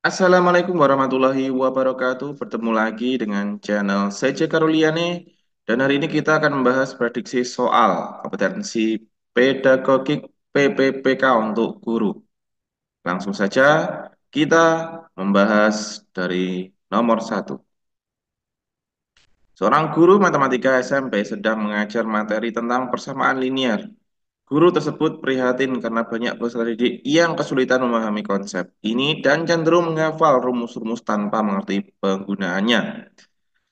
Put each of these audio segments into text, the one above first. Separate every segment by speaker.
Speaker 1: Assalamualaikum warahmatullahi wabarakatuh. Bertemu lagi dengan channel CC Karuliane dan hari ini kita akan membahas prediksi soal kompetensi pedagogik PPPK untuk guru. Langsung saja kita membahas dari nomor satu. Seorang guru matematika SMP sedang mengajar materi tentang persamaan linear. Guru tersebut prihatin karena banyak peserta didik yang kesulitan memahami konsep ini dan cenderung menghafal rumus-rumus tanpa mengerti penggunaannya.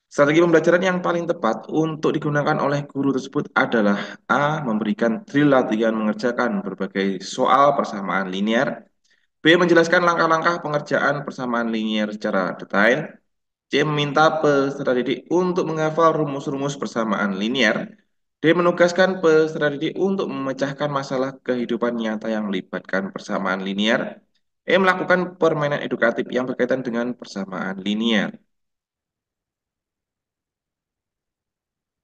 Speaker 1: Strategi pembelajaran yang paling tepat untuk digunakan oleh guru tersebut adalah A. Memberikan drill latihan mengerjakan berbagai soal persamaan linear. B. Menjelaskan langkah-langkah pengerjaan persamaan linear secara detail. C. Meminta peserta didik untuk menghafal rumus-rumus persamaan linear. D. Menugaskan peserta didik untuk memecahkan masalah kehidupan nyata yang melibatkan persamaan linear. E. Melakukan permainan edukatif yang berkaitan dengan persamaan linear.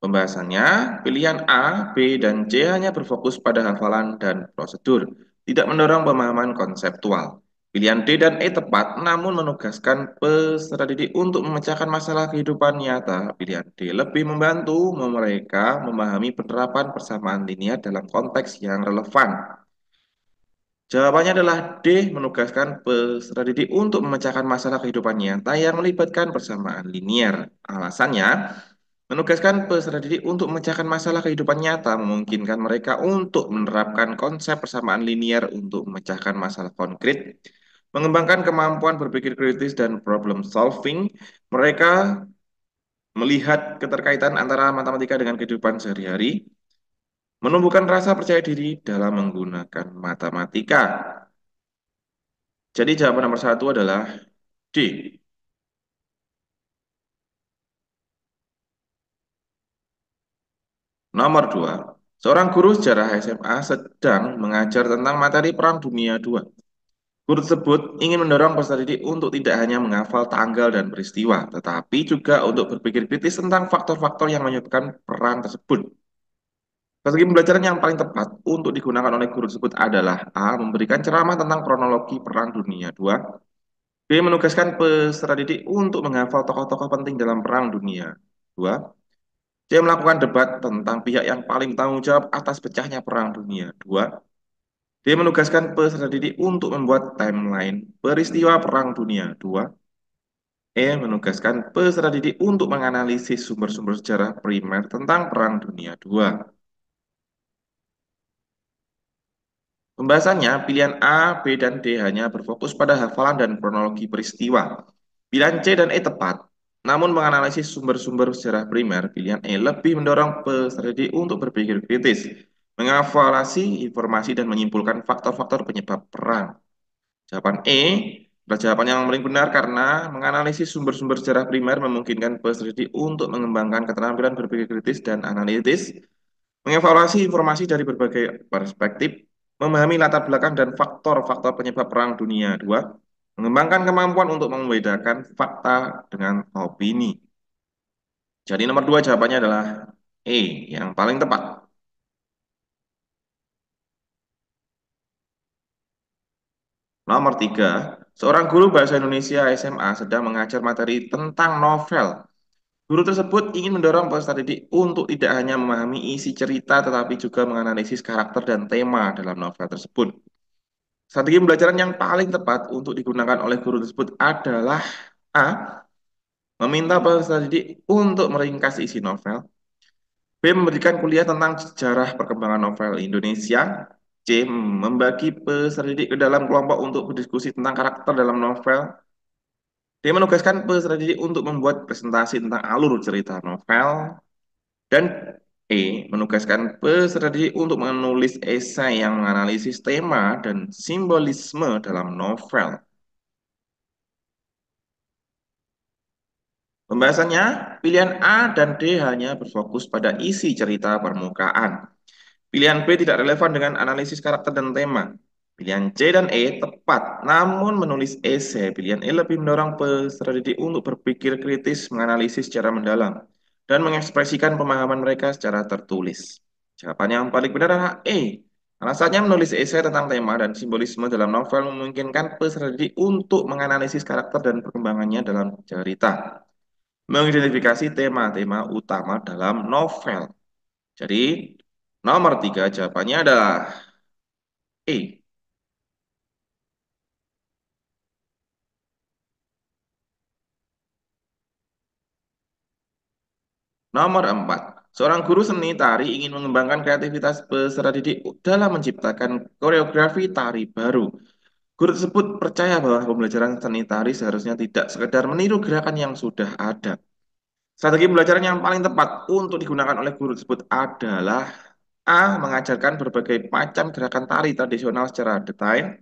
Speaker 1: Pembahasannya, pilihan A, B, dan C hanya berfokus pada hafalan dan prosedur, tidak mendorong pemahaman konseptual. Pilihan D dan E tepat, namun menugaskan peserta didik untuk memecahkan masalah kehidupan nyata. Pilihan D lebih membantu mereka memahami penerapan persamaan linear dalam konteks yang relevan. Jawabannya adalah D, menugaskan peserta didik untuk memecahkan masalah kehidupan nyata yang melibatkan persamaan linear. Alasannya, menugaskan peserta didik untuk memecahkan masalah kehidupan nyata memungkinkan mereka untuk menerapkan konsep persamaan linear untuk memecahkan masalah konkret, mengembangkan kemampuan berpikir kritis dan problem solving. Mereka melihat keterkaitan antara matematika dengan kehidupan sehari-hari, menumbuhkan rasa percaya diri dalam menggunakan matematika. Jadi jawaban nomor satu adalah D. Nomor dua, seorang guru sejarah SMA sedang mengajar tentang materi Perang Dunia II. Guru tersebut ingin mendorong peserta didik untuk tidak hanya menghafal tanggal dan peristiwa, tetapi juga untuk berpikir kritis tentang faktor-faktor yang menyebabkan perang tersebut. Strategi pembelajaran yang paling tepat untuk digunakan oleh guru tersebut adalah A. Memberikan ceramah tentang kronologi Perang Dunia II. B. Menugaskan peserta didik untuk menghafal tokoh-tokoh penting dalam Perang Dunia II. C. Melakukan debat tentang pihak yang paling bertanggung jawab atas pecahnya Perang Dunia II. D. Menugaskan peserta didik untuk membuat timeline peristiwa Perang Dunia II. E. Menugaskan peserta didik untuk menganalisis sumber-sumber sejarah primer tentang Perang Dunia II. Pembahasannya, pilihan A, B, dan D hanya berfokus pada hafalan dan kronologi peristiwa. Pilihan C dan E tepat, namun menganalisis sumber-sumber sejarah primer, pilihan E lebih mendorong peserta didik untuk berpikir kritis, mengevaluasi informasi, dan menyimpulkan faktor-faktor penyebab perang. Jawaban E adalah jawaban yang paling benar karena menganalisis sumber-sumber sejarah primer memungkinkan peserta didik untuk mengembangkan keterampilan berpikir kritis dan analitis, mengevaluasi informasi dari berbagai perspektif, memahami latar belakang dan faktor-faktor penyebab Perang Dunia II, mengembangkan kemampuan untuk membedakan fakta dengan opini. Jadi nomor dua jawabannya adalah E, yang paling tepat. Nomor tiga, seorang guru bahasa Indonesia SMA sedang mengajar materi tentang novel. Guru tersebut ingin mendorong peserta didik untuk tidak hanya memahami isi cerita, tetapi juga menganalisis karakter dan tema dalam novel tersebut. Strategi pembelajaran yang paling tepat untuk digunakan oleh guru tersebut adalah A. Meminta peserta didik untuk meringkas isi novel. B. Memberikan kuliah tentang sejarah perkembangan novel Indonesia. C. Membagi peserta didik ke dalam kelompok untuk berdiskusi tentang karakter dalam novel. D. Menugaskan peserta didik untuk membuat presentasi tentang alur cerita novel. Dan E. Menugaskan peserta didik untuk menulis esai yang menganalisis tema dan simbolisme dalam novel. Pembahasannya, pilihan A dan D hanya berfokus pada isi cerita permukaan. Pilihan B tidak relevan dengan analisis karakter dan tema. Pilihan C dan E tepat, namun menulis esai. Pilihan E lebih mendorong peserta didik untuk berpikir kritis, menganalisis secara mendalam, dan mengekspresikan pemahaman mereka secara tertulis. Jawaban yang paling benar adalah E. Alasannya menulis esai tentang tema dan simbolisme dalam novel memungkinkan peserta didik untuk menganalisis karakter dan perkembangannya dalam cerita, mengidentifikasi tema-tema utama dalam novel. Jadi, nomor tiga jawabannya adalah E. Nomor 4, seorang guru seni tari ingin mengembangkan kreativitas peserta didik dalam menciptakan koreografi tari baru. Guru tersebut percaya bahwa pembelajaran seni tari seharusnya tidak sekedar meniru gerakan yang sudah ada. Strategi pembelajaran yang paling tepat untuk digunakan oleh guru tersebut adalah A. Mengajarkan berbagai macam gerakan tari tradisional secara detail.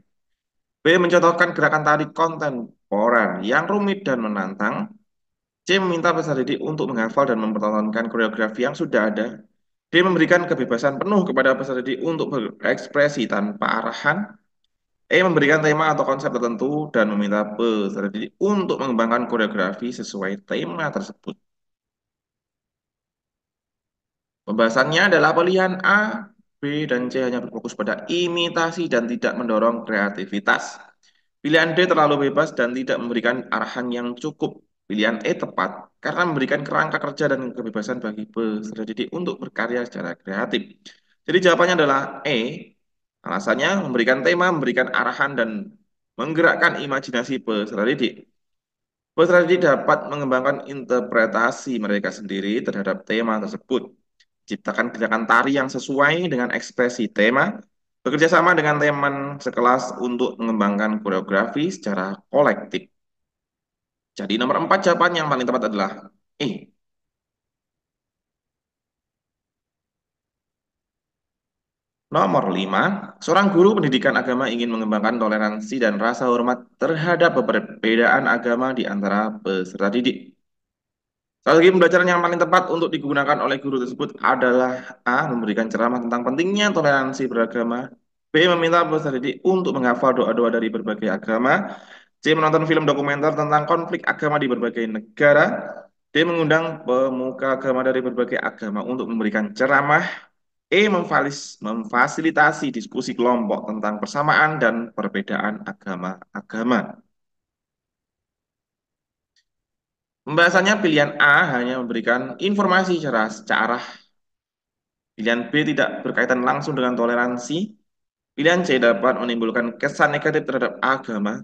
Speaker 1: B. Mencontohkan gerakan tari kontemporer yang rumit dan menantang. C. Meminta peserta didik untuk menghafal dan mempertontonkan koreografi yang sudah ada. D. Memberikan kebebasan penuh kepada peserta didik untuk berekspresi tanpa arahan. E. Memberikan tema atau konsep tertentu dan meminta peserta didik untuk mengembangkan koreografi sesuai tema tersebut. Pembahasannya adalah pilihan A, B, dan C hanya berfokus pada imitasi dan tidak mendorong kreativitas. Pilihan D terlalu bebas dan tidak memberikan arahan yang cukup. Pilihan E tepat karena memberikan kerangka kerja dan kebebasan bagi peserta didik untuk berkarya secara kreatif. Jadi jawabannya adalah E. Alasannya memberikan tema, memberikan arahan, dan menggerakkan imajinasi peserta didik. Peserta didik dapat mengembangkan interpretasi mereka sendiri terhadap tema tersebut, ciptakan gerakan tari yang sesuai dengan ekspresi tema, bekerja sama dengan teman sekelas untuk mengembangkan koreografi secara kolektif. Jadi nomor 4 jawaban yang paling tepat adalah E. Nomor 5, seorang guru pendidikan agama ingin mengembangkan toleransi dan rasa hormat terhadap perbedaan agama di antara peserta didik. Strategi pembelajaran yang paling tepat untuk digunakan oleh guru tersebut adalah A. Memberikan ceramah tentang pentingnya toleransi beragama. B. Meminta peserta didik untuk menghafal doa-doa dari berbagai agama. C. Menonton film dokumenter tentang konflik agama di berbagai negara. D. Mengundang pemuka agama dari berbagai agama untuk memberikan ceramah. E. Memfasilitasi diskusi kelompok tentang persamaan dan perbedaan agama-agama. Pembahasannya pilihan A hanya memberikan informasi secara pilihan B tidak berkaitan langsung dengan toleransi. Pilihan C dapat menimbulkan kesan negatif terhadap agama.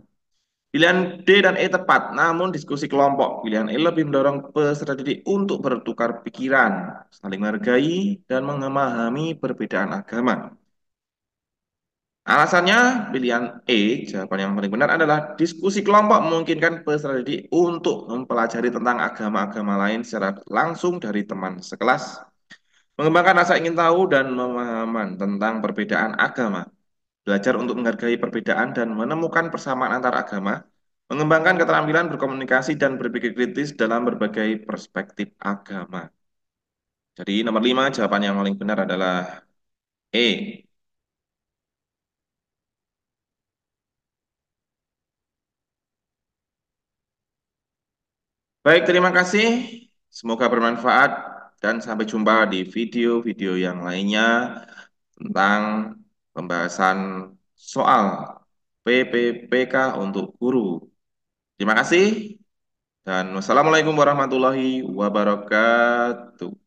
Speaker 1: Pilihan D dan E tepat, namun diskusi kelompok. Pilihan E lebih mendorong peserta didik untuk bertukar pikiran, saling menghargai, dan memahami perbedaan agama. Alasannya, pilihan E, jawaban yang paling benar adalah diskusi kelompok memungkinkan peserta didik untuk mempelajari tentang agama-agama lain secara langsung dari teman sekelas, mengembangkan rasa ingin tahu dan pemahaman tentang perbedaan agama, belajar untuk menghargai perbedaan dan menemukan persamaan antar agama, mengembangkan keterampilan berkomunikasi dan berpikir kritis dalam berbagai perspektif agama. Jadi nomor 5 jawaban yang paling benar adalah E. Baik, terima kasih. Semoga bermanfaat dan sampai jumpa di video-video yang lainnya tentang pembahasan soal PPPK untuk guru. Terima kasih dan wassalamualaikum warahmatullahi wabarakatuh.